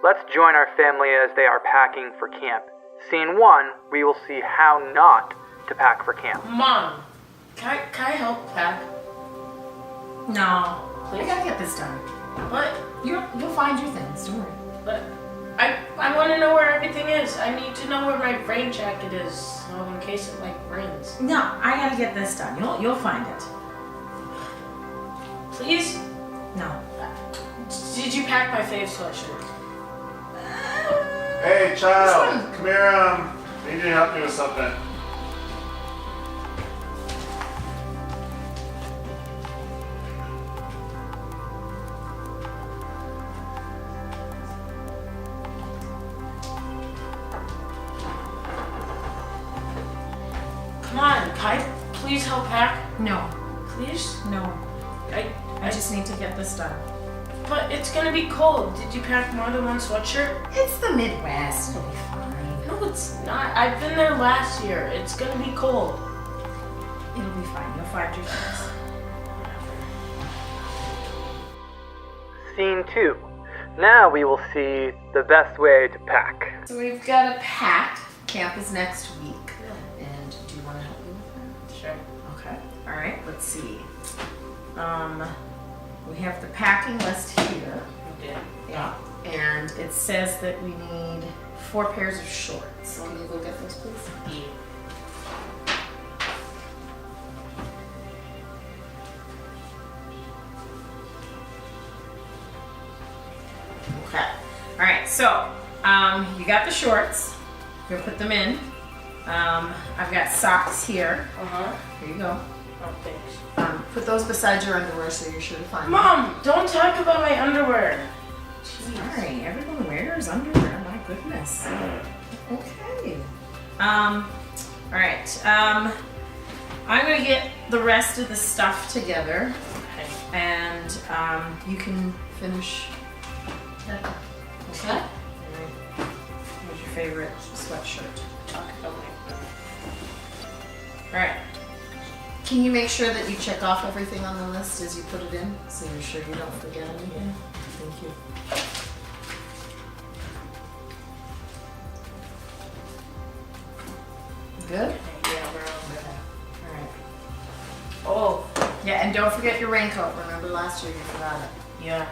Let's join our family as they are packing for camp. Scene 1, we will see how not to pack for camp. Mom, can I help pack? No. Please? I gotta get this done. But You'll find your things, don't worry. But I want to know where everything is. I need to know where my rain jacket is, so in case it rains. No, I gotta get this done. You'll find it. Please? No. Did you pack my fave sweatshirt? Hey, child, come here. I need you to help me with something. Come on, can I please help pack? No. Please? No. I I just need to get this done. But it's gonna be cold. Did you pack more than one sweatshirt? It's the Midwest. It'll be fine. No, it's not. I've been there last year. It's gonna be cold. It'll be fine. You'll find your things. Scene 2. Now we will see the best way to pack. So we've got a pack. Camp is next week. And do you want to help me with that? Sure. Okay. All right. Let's see. We have the packing list here. Yeah. Yeah. And it says that we need 4 pairs of shorts. Can you go get those, please? Yeah. Okay. All right. So you got the shorts. You're gonna put them in. I've got socks here. Uh-huh. Here you go. Oh, thanks. Put those beside your underwear so you're sure to find them. Mom, don't talk about my underwear. Jeez. Sorry, everyone wears underwear. My goodness. Okay. All right. I'm gonna get the rest of the stuff together, Okay. and you can finish. Okay. What's your favorite sweatshirt? Talk about my All right. Can you make sure that you check off everything on the list as you put it in, so you're sure you don't forget anything? Thank you. Good? Yeah, we're all good. All right. Oh, Yeah, and don't forget your raincoat. Remember last year you forgot it. yeah.